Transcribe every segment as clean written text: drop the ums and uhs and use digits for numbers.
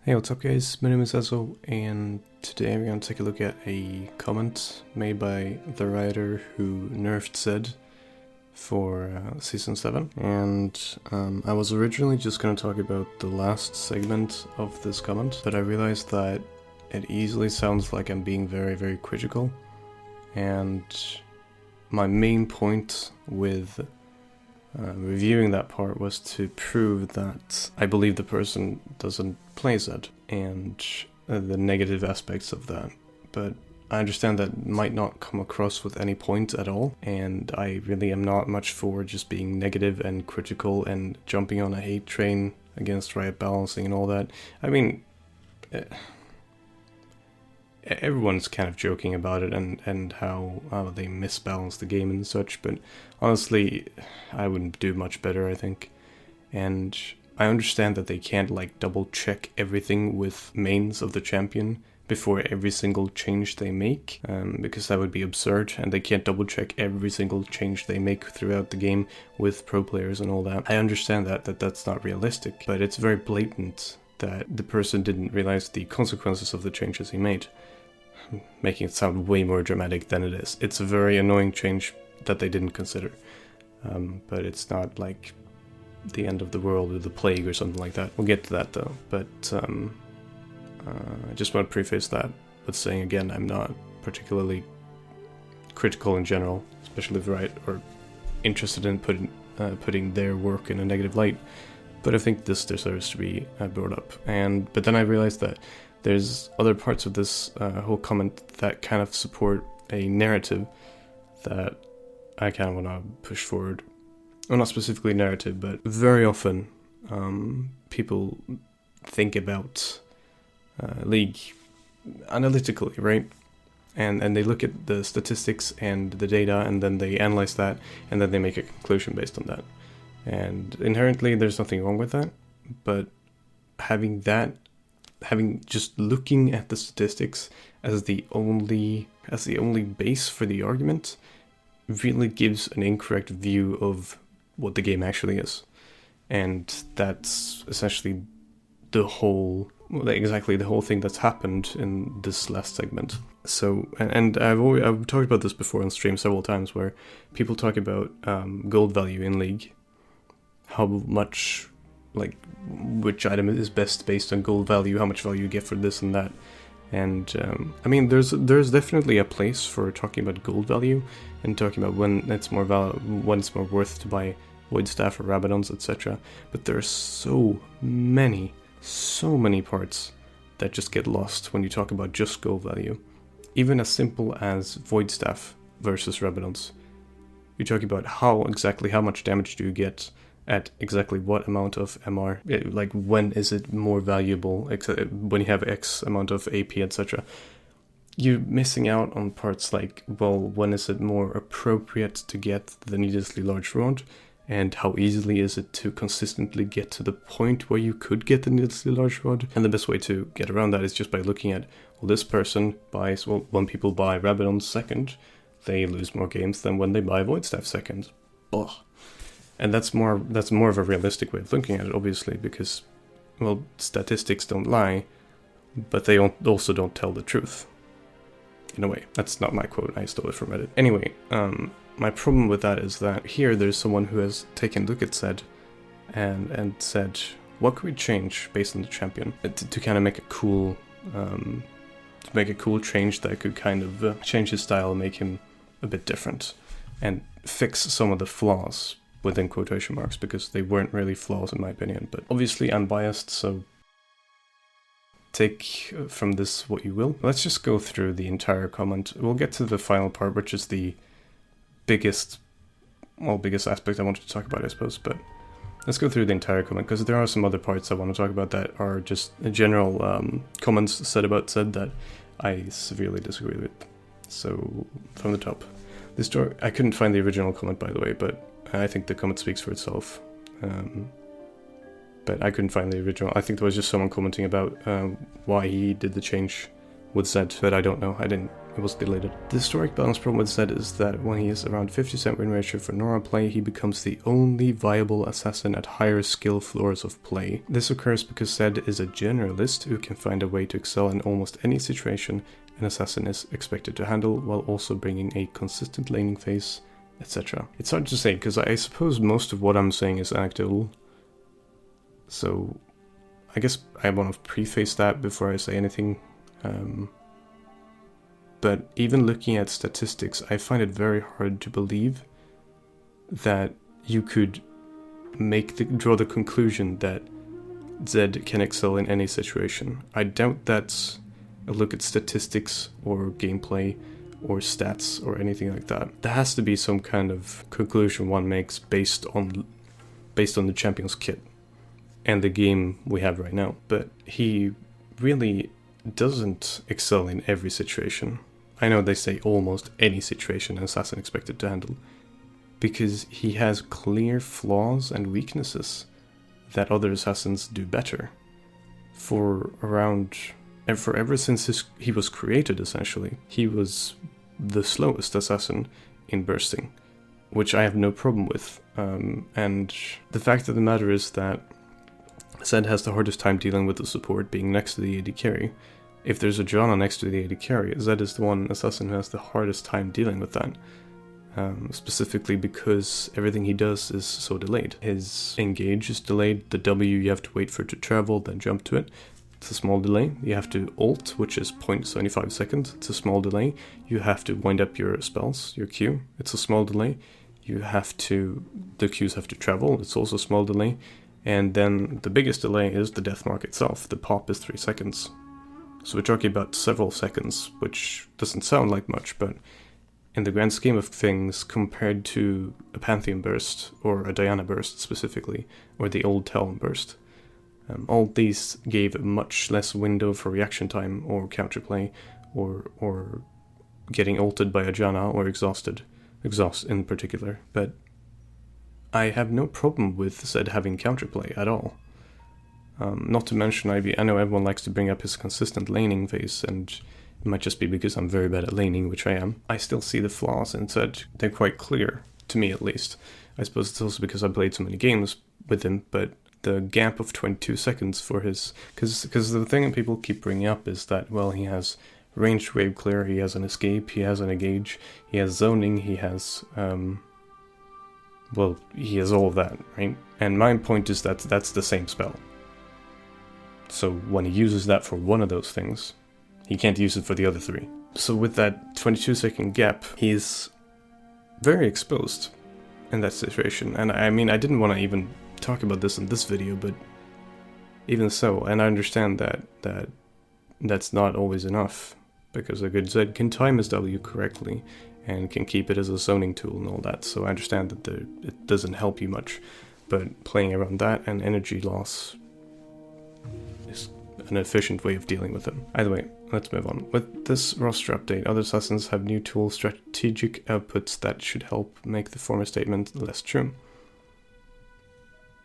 Hey, what's up guys? My name is Azoh, and today we're going to take a look at a comment made by the Rioter who nerfed Zed for Season 7. And I was originally just going to talk about the last segment of this comment, but I realized that it easily sounds like I'm being very critical. And my main point with reviewing that part was to prove that I believe the person doesn't play Zed and the negative aspects of that. But I understand that might not come across with any point at all, and I really am not much for just being negative and critical and jumping on a hate train against Riot balancing and all that. I mean, everyone's kind of joking about it and how they misbalance the game and such, but honestly, I wouldn't do much better, I think. And I understand that they can't like double check everything with mains of the champion before every single change they make, because that would be absurd, and they can't double check every single change they make throughout the game with pro players and all that. I understand that that's not realistic, but it's very blatant that the person didn't realize the consequences of the changes he made, making it sound way more dramatic than it is. It's a very annoying change that they didn't consider, but it's not like the end of the world or the plague or something like that. We'll get to that though, but I just want to preface that with saying again, I'm not particularly critical in general, especially if Riot or interested in putting their work in a negative light, but I think this deserves to be brought up. But then I realized that there's other parts of this whole comment that kind of support a narrative that I kind of want to push forward. Well, not specifically narrative, but very often people think about League analytically, right? And they look at the statistics and the data, and then they analyze that, and then they make a conclusion based on that. And inherently, there's nothing wrong with that, but having just looking at the statistics as the only base for the argument really gives an incorrect view of what the game actually is. And that's essentially exactly the whole thing that's happened in this last segment. So, and I've talked about this before on stream several times, where people talk about gold value in League, how much, like, which item is best based on gold value, how much value you get for this and that. And I mean, there's definitely a place for talking about gold value and talking about when it's more worth to buy Void Staff or Rabadons, etc. But there are so many parts that just get lost when you talk about just gold value. Even as simple as Void Staff versus Rabadons. You're talking about how much damage do you get at exactly what amount of MR, like when is it more valuable, when you have X amount of AP, etc. You're missing out on parts like, well, when is it more appropriate to get the needlessly large rod, and how easily is it to consistently get to the point where you could get the needlessly large rod. And the best way to get around that is just by looking at, well, this person buys, well, when people buy Rabadon second, they lose more games than when they buy Void Staff second. Ugh. And that's more of a realistic way of looking at it, obviously, because, well, statistics don't lie, but they also don't tell the truth. In a way. That's not my quote, I stole it from Reddit. Anyway, my problem with that is that here there's someone who has taken a look at Zed and said, what could we change based on the champion to kind of make a cool change that could kind of change his style and make him a bit different and fix some of the flaws within quotation marks, because they weren't really flaws in my opinion. But obviously I'm biased, so take from this what you will. Let's just go through the entire comment. We'll get to the final part, which is the biggest aspect I wanted to talk about, I suppose, but let's go through the entire comment, because there are some other parts I want to talk about that are just general comments said about Zed that I severely disagree with. So, from the top. This story, I couldn't find the original comment, by the way, but I think the comment speaks for itself. But I couldn't find the original. I think there was just someone commenting about why he did the change with Zed, but I don't know. It was deleted. The historic balance problem with Zed is that when he is around 50% win ratio for Nora play, he becomes the only viable assassin at higher skill floors of play. This occurs because Zed is a generalist who can find a way to excel in almost any situation an assassin is expected to handle, while also bringing a consistent laning phase, etc. It's hard to say, because I suppose most of what I'm saying is anecdotal. So I guess I want to preface that before I say anything. But even looking at statistics, I find it very hard to believe that you could draw the conclusion that Zed can excel in any situation. I doubt that's a look at statistics or gameplay or stats or anything like that. There has to be some kind of conclusion one makes based on the champion's kit and the game we have right now. But he really doesn't excel in every situation. I know they say almost any situation an assassin expected to handle, because he has clear flaws and weaknesses that other assassins do better. Ever since he was created, essentially, he was the slowest assassin in bursting, which I have no problem with. And the fact of the matter is that Zed has the hardest time dealing with the support being next to the AD carry. If there's a Janna next to the AD carry, Zed is the one assassin who has the hardest time dealing with that. Specifically because everything he does is so delayed. His engage is delayed, the W you have to wait for it to travel, then jump to it. It's a small delay. You have to ult, which is 0.75 seconds. It's a small delay. You have to wind up your spells, your Q. It's a small delay. The Qs have to travel. It's also a small delay. And then the biggest delay is the death mark itself. The pop is 3 seconds. So we're talking about several seconds, which doesn't sound like much, but in the grand scheme of things, compared to a Pantheon burst, or a Diana burst specifically, or the old Talon burst, all these gave a much less window for reaction time, or counterplay, or getting ulted by a Janna, or exhaust in particular. But I have no problem with Zed having counterplay at all. Not to mention, I know everyone likes to bring up his consistent laning phase, and it might just be because I'm very bad at laning, which I am. I still see the flaws in Zed. They're quite clear, to me at least. I suppose it's also because I played so many games with him, but the gap of 22 seconds for his... Because the thing that people keep bringing up is that, well, he has ranged wave clear, he has an escape, he has an engage, he has zoning, he has... he has all of that, right? And my point is that that's the same spell. So when he uses that for one of those things, he can't use it for the other three. So with that 22-second gap, he's very exposed in that situation. And I mean, I didn't want to even talk about this in this video, but even so, and I understand that's not always enough, because a good Zed can time his W correctly and can keep it as a zoning tool and all that. So I understand that it doesn't help you much, but playing around that and energy loss is an efficient way of dealing with them. Either way, let's move on. With this roster update, other assassins have new tool strategic outputs that should help make the former statement less true.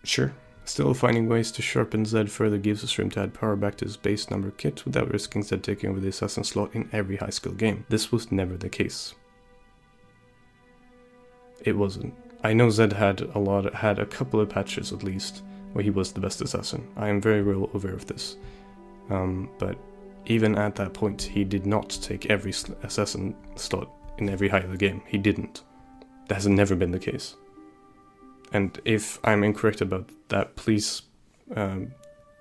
Sure, still finding ways to sharpen Zed further gives us room to add power back to his base number kit without risking Zed taking over the assassin slot in every high skill game. This was never the case. It wasn't. I know Zed had a couple of patches at least where he was the best assassin. I am very well aware of this. But even at that point, he did not take every assassin slot in every high of the game. He didn't. That has never been the case. And if I'm incorrect about that, please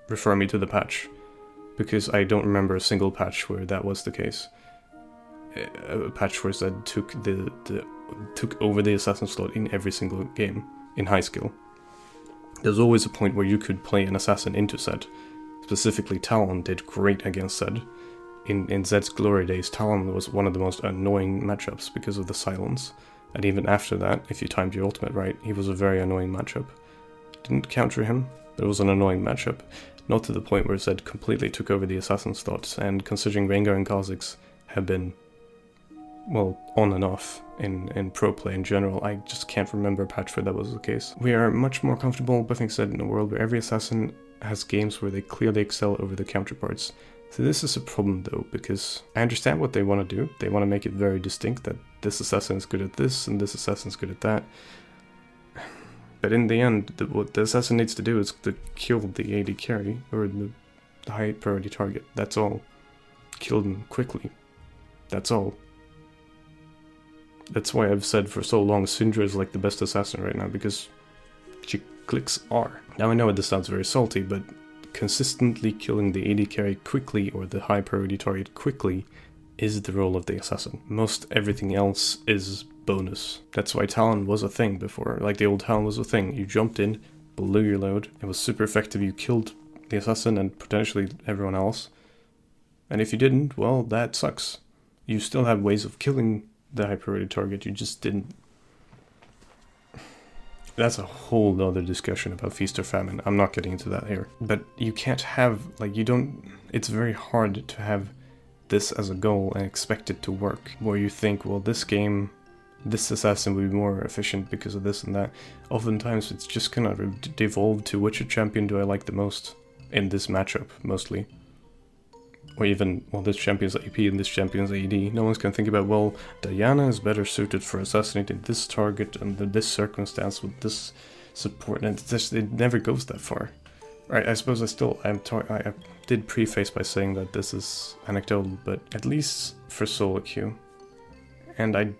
refer me to the patch, because I don't remember a single patch where that was the case. A patch where Zed took over the assassin slot in every single game in high skill. There's always a point where you could play an assassin into Zed. Specifically, Talon did great against Zed. In Zed's glory days, Talon was one of the most annoying matchups because of the silence. And even after that, if you timed your ultimate right, he was a very annoying matchup. Didn't counter him, but it was an annoying matchup. Not to the point where Zed completely took over the assassin slots, and considering Rengar and Kha'Zix have been, well, on and off in pro play in general, I just can't remember a patch where that was the case. We are much more comfortable buffing Zed in a world where every assassin has games where they clearly excel over their counterparts, So this is a problem though, because I understand what they want to do. They want to make it very distinct that this assassin is good at this and this assassin is good at that. But in the end, what the assassin needs to do is to kill the AD carry, or the high priority target. That's all. Kill them quickly. That's all. That's why I've said for so long Syndra is like the best assassin right now, because she clicks R. Now I know this sounds very salty, but consistently killing the AD carry quickly, or the high priority target quickly, is the role of the assassin. Most everything else is bonus. That's why Talon was a thing before. Like the old Talon was a thing. You jumped in, blew your load, it was super effective, you killed the assassin and potentially everyone else. And if you didn't, well, that sucks. You still have ways of killing the high priority target, you just didn't. That's a whole other discussion about Feast or Famine. I'm not getting into that here. But you can't have, like, you don't, it's very hard to have this as a goal and expect it to work. Where you think, well, this game, this assassin will be more efficient because of this and that. Oftentimes it's just kind of devolved to which champion do I like the most in this matchup, mostly. Or even, well, this champion's AP and this champion's AD. No one's gonna think about, well, Diana is better suited for assassinating this target under this circumstance with this support, and it never goes that far. Right, I suppose I did preface by saying that this is anecdotal, but at least for solo queue. And I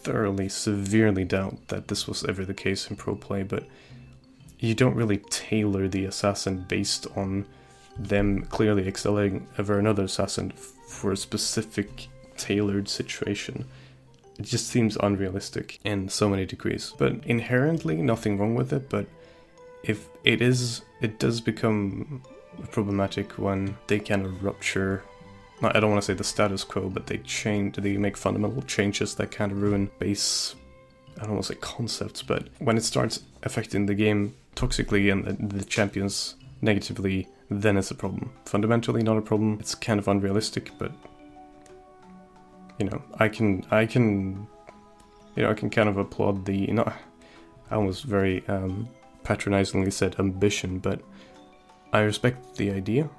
thoroughly, severely doubt that this was ever the case in pro play, but you don't really tailor the assassin based on them clearly excelling over another assassin for a specific tailored situation. It just seems unrealistic in so many degrees. But inherently, nothing wrong with it, but if it is, it does become problematic when they kind of rupture, I don't want to say the status quo, but they make fundamental changes that kind of ruin base, I don't want to say concepts, but when it starts affecting the game toxically and the champions negatively, then it's a problem. Fundamentally not a problem, it's kind of unrealistic, but you know, I can kind of applaud the, you know, I almost very patronizingly said ambition, but I respect the idea,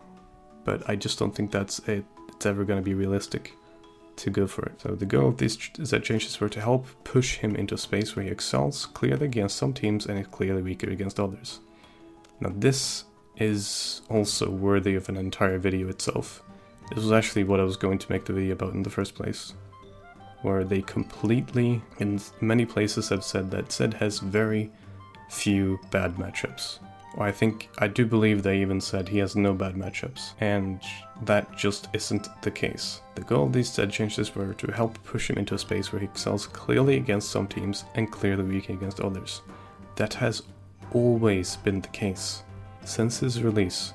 but I just don't think it's ever going to be realistic to go for it. So the goal of these Zed changes were to help push him into a space where he excels clearly against some teams and is clearly weaker against others. Now this is also worthy of an entire video itself. This was actually what I was going to make the video about in the first place, where they completely, in many places, have said that Zed has very few bad matchups. I do believe they even said he has no bad matchups, and that just isn't the case. The goal of these Zed changes were to help push him into a space where he excels clearly against some teams and clearly weak against others. That has always been the case. Since his release.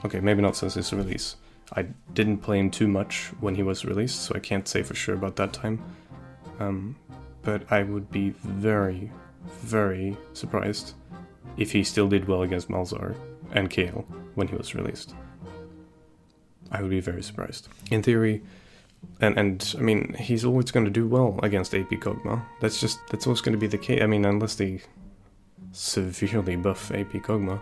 Okay, maybe not since his release. I didn't play him too much when he was released, so I can't say for sure about that time. But I would be very, very surprised if he still did well against Malzahar and Kael when he was released. I would be very surprised. In theory, and I mean, he's always going to do well against AP Kog'Maw. That's always going to be the case. I mean, unless they severely buff AP Kog'Maw.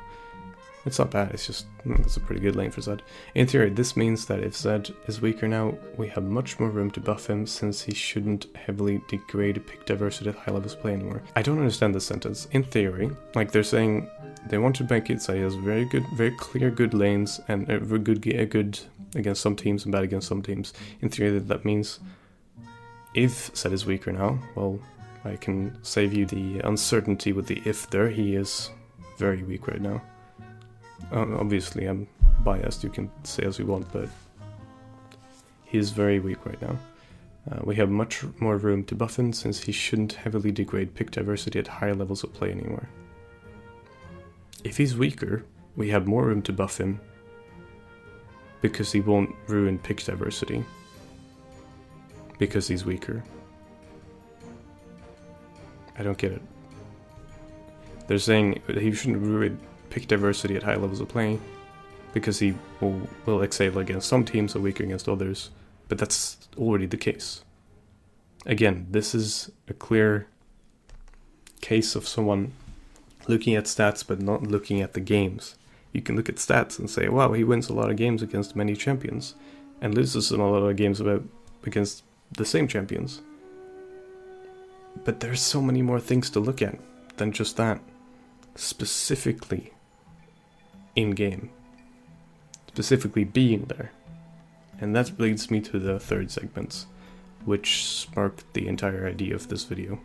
It's not bad, it's just, that's a pretty good lane for Zed. In theory, this means that if Zed is weaker now, we have much more room to buff him, since he shouldn't heavily degrade pick diversity at high levels of play anymore. I don't understand this sentence. In theory, like they're saying, they want to make it so he has very clear good lanes, and good against some teams and bad against some teams. In theory, that means if Zed is weaker now, well, I can save you the uncertainty with the if there. He is very weak right now. Obviously, I'm biased, you can say as you want, but he is very weak right now. We have much more room to buff him, since he shouldn't heavily degrade pick diversity at higher levels of play anymore. If he's weaker, we have more room to buff him, because he won't ruin pick diversity, because he's weaker. I don't get it. They're saying that he shouldn't ruin pick diversity at high levels of play because he will excel against some teams or weaker against others, but that's already the case. Again, this is a clear case of someone looking at stats but not looking at the games. You can look at stats and say, wow, he wins a lot of games against many champions, and loses in a lot of games against the same champions. But there's so many more things to look at than just that. Specifically in-game. Specifically being there. And that leads me to the third segment, which sparked the entire idea of this video.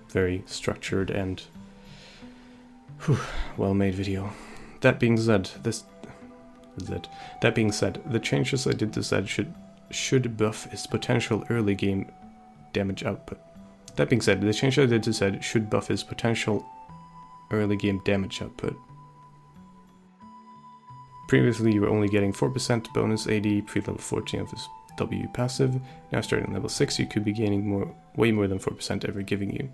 Very structured and well-made video. That being said, the changes I did to Zed should buff his potential early game damage output. That being said, the change I did to Zed should buff his potential early game damage output. Previously, you were only getting 4% bonus AD pre-level 14 of his W passive. Now starting at level 6, you could be gaining way more than 4% ever giving you.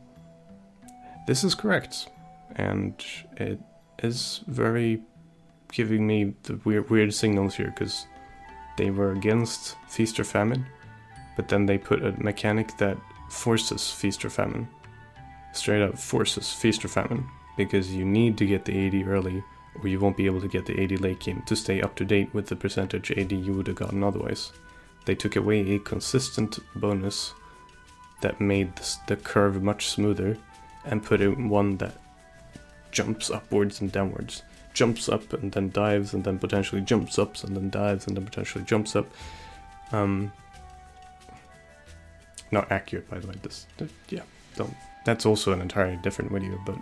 This is correct, and it is very giving me the weird signals here, because they were against Feast or Famine, but then they put a mechanic that forces Feast or Famine. Straight up forces Feast or Famine, because you need to get the AD early, or you won't be able to get the AD late game to stay up to date with the percentage AD you would have gotten otherwise. They took away a consistent bonus that made the curve much smoother, and put in one that jumps upwards and downwards. Jumps up and then dives, and then potentially jumps up, and then dives, and then potentially jumps up. Not accurate, by the way. That's also an entirely different video, but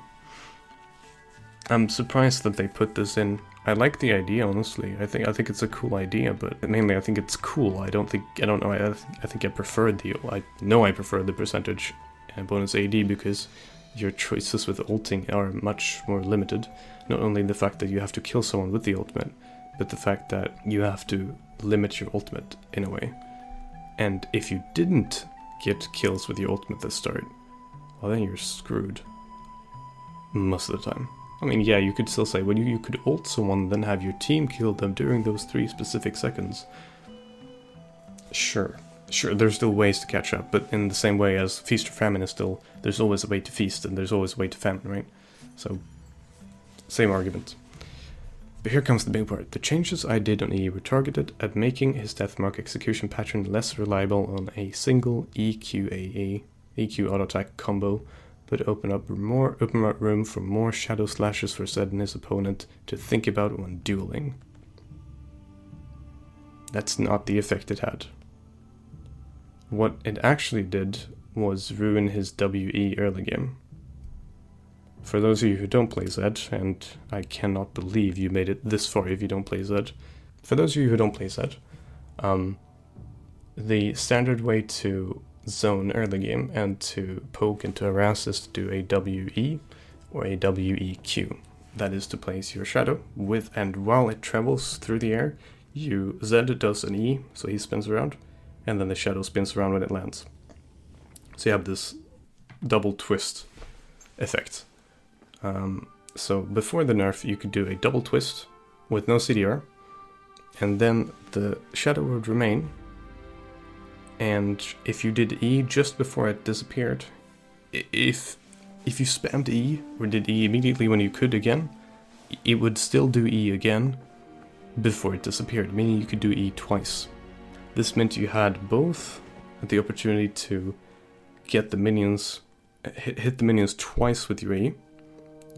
I'm surprised that they put this in. I like the idea, honestly. I think it's a cool idea, but mainly I think it's cool. I think I prefer the percentage bonus AD, because your choices with ulting are much more limited. Not only the fact that you have to kill someone with the ultimate, but the fact that you have to limit your ultimate in a way. And if you didn't get kills with your ultimate at the start, well, then you're screwed. Most of the time. I mean, yeah, you could still say, well, you could ult someone, then have your team kill them during those 3 specific seconds. Sure, there's still ways to catch up, but in the same way as Feast or Famine is still, there's always a way to feast, and there's always a way to famine, right? So, same argument. But here comes the big part. The changes I did on E were targeted at making his Deathmark execution pattern less reliable on a single EQ auto attack combo, but open up room for more shadow slashes for Zed and his opponent to think about when dueling. That's not the effect it had. What it actually did was ruin his WE early game. For those of you who don't play Zed, and I cannot believe you made it this far if you don't play Zed. For those of you who don't play Zed, the standard way to zone early game and to poke and to harass is to do a WE or a WEQ. That is to place your shadow with, and while it travels through the air, Zed does an E, so he spins around, and then the shadow spins around when it lands. So you have this double twist effect. So before the nerf, you could do a double twist with no CDR, and then the shadow would remain, and if you did E just before it disappeared, if you spammed E, or did E immediately when you could again, it would still do E again before it disappeared, meaning you could do E twice. This meant you had both the opportunity to get the minions, hit the minions twice with your E,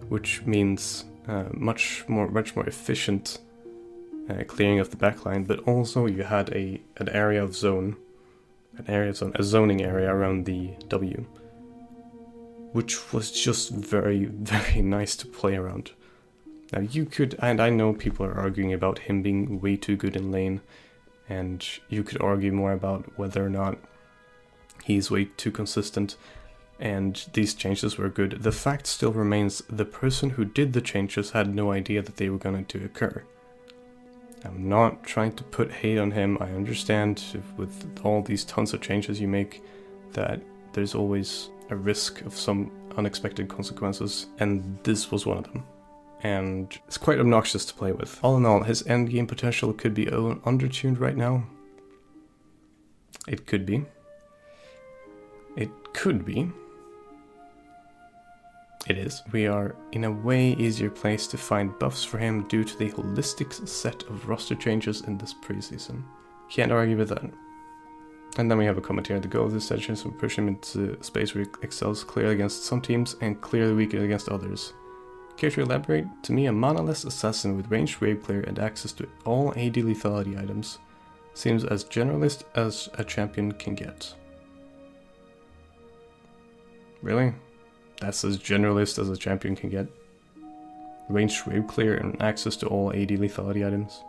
which means much more efficient clearing of the backline, but also you had a zoning area around the W, which was just very, very nice to play around. Now you could, and I know people are arguing about him being way too good in lane, and you could argue more about whether or not he's way too consistent, and these changes were good. The fact still remains, the person who did the changes had no idea that they were going to occur. I'm not trying to put hate on him. I understand with all these tons of changes you make that there's always a risk of some unexpected consequences, and this was one of them. And it's quite obnoxious to play with. All in all, his endgame potential could be undertuned right now. It could be. It could be. It is. We are in a way easier place to find buffs for him due to the holistic set of roster changes in this preseason. Can't argue with that. And then we have a comment here. The goal of this extension is to push him into space where he excels clearly against some teams and clearly weaker against others. Care to elaborate? To me, a manaless assassin with ranged wave clear and access to all AD lethality items seems as generalist as a champion can get. Really? That's as generalist as a champion can get? Ranged wave clear and access to all AD lethality items?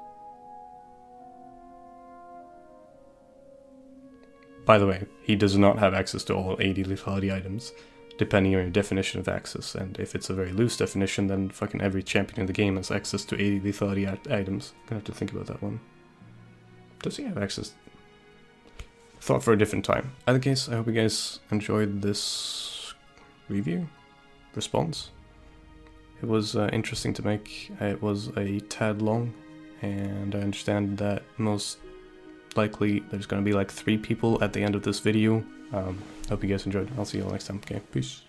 By the way, he does not have access to all AD lethality items, depending on your definition of access, and if it's a very loose definition, then fucking every champion in the game has access to AD lethality items. Gonna have to think about that one. Does he have access? Thought for a different time. Either case, I hope you guys enjoyed this review, response. It was interesting to make. It was a tad long, and I understand that most likely there's going to be like 3 people at the end of this video. Hope you guys enjoyed. I'll see you all next time. Okay, peace.